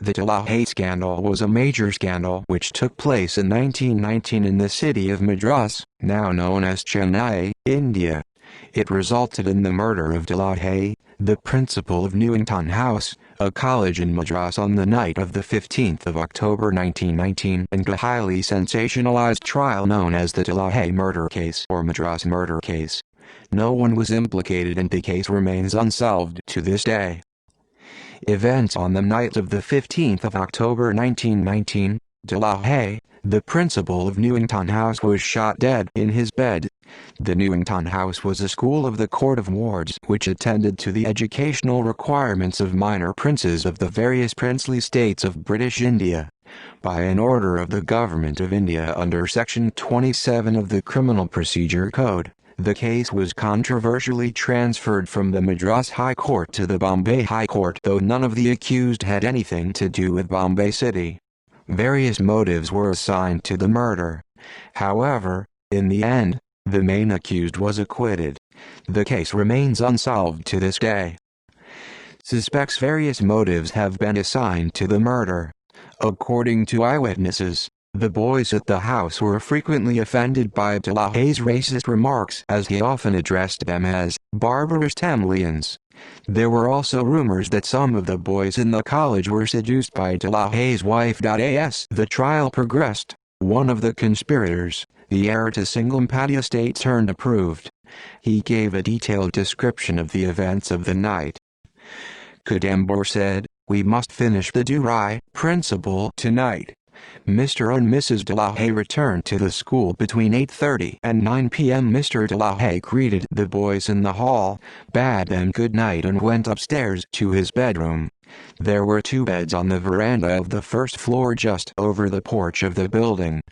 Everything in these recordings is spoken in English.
The De La Haye scandal was a major scandal which took place in 1919 in the city of Madras, now known as Chennai, India. It resulted in the murder of De La Haye, the principal of Newington House, a college in Madras on the night of the 15th of October 1919, and a highly sensationalized trial known as the De La Haye murder case or Madras murder case. No one was implicated and the case remains unsolved to this day. Events on the night of the 15th of October 1919, De La Haye, the principal of Newington House, was shot dead in his bed. The Newington House was a school of the Court of Wards which attended to the educational requirements of minor princes of the various princely states of British India. By an order of the Government of India under Section 27 of the Criminal Procedure Code, the case was controversially transferred from the Madras High Court to the Bombay High Court, though none of the accused had anything to do with Bombay City. Various motives were assigned to the murder. However, in the end, the main accused was acquitted. The case remains unsolved to this day. Suspects' various motives have been assigned to the murder. According to eyewitnesses, the boys at the house were frequently offended by De La Haye's racist remarks, as he often addressed them as barbarous Tamilians. There were also rumors that some of the boys in the college were seduced by De La Haye's wife. As the trial progressed, one of the conspirators, the heir to Singampati estate, turned approved. He gave a detailed description of the events of the night. Kadambur said, "We must finish the Durai principle tonight." Mr. and Mrs. De La Haye returned to the school between 8:30 and 9 p.m. Mr. De La Haye greeted the boys in the hall, bade them good night and went upstairs to his bedroom. There were 2 beds on the veranda of the first floor just over the porch of the building.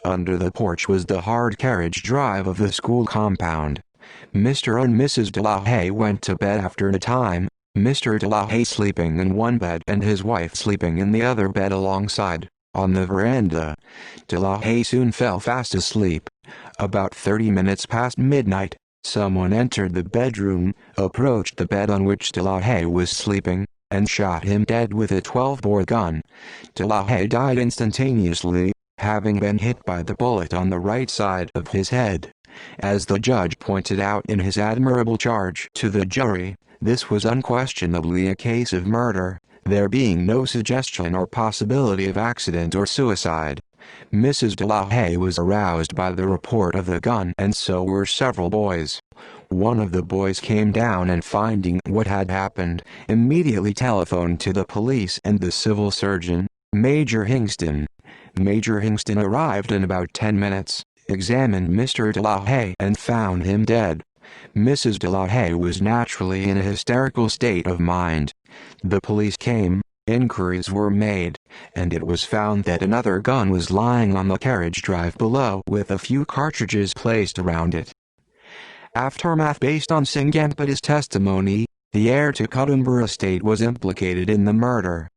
Under the porch was the hard carriage drive of the school compound. Mr. and Mrs. De La Haye went to bed after a time, Mr. De La Haye sleeping in one bed and his wife sleeping in the other bed alongside. On the veranda, De La Haye soon fell fast asleep. About 30 minutes past midnight, someone entered the bedroom, approached the bed on which De La Haye was sleeping, and shot him dead with a 12-bore gun. De La Haye died instantaneously, having been hit by the bullet on the right side of his head. As the judge pointed out in his admirable charge to the jury, this was unquestionably a case of murder, there being no suggestion or possibility of accident or suicide. Mrs. De La Haye was aroused by the report of the gun, and so were several boys. One of the boys came down and, finding what had happened, immediately telephoned to the police and the civil surgeon, Major Hingston. Major Hingston arrived in about 10 minutes, examined Mr. De La Haye and found him dead. Mrs. De La Haye was naturally in a hysterical state of mind. The police came, inquiries were made, and it was found that another gun was lying on the carriage drive below with a few cartridges placed around it. Aftermath. Based on Singampati's testimony, the heir to Kadambur estate was implicated in the murder.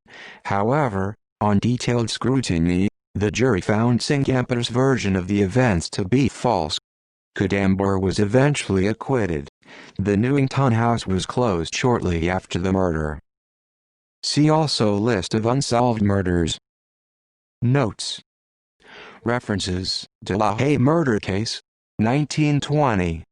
However, on detailed scrutiny, the jury found Singampati's version of the events to be false. Kadambur was eventually acquitted. The Newington House was closed shortly after the murder. See also List of unsolved murders. Notes. References: De La Haye murder case, 1920.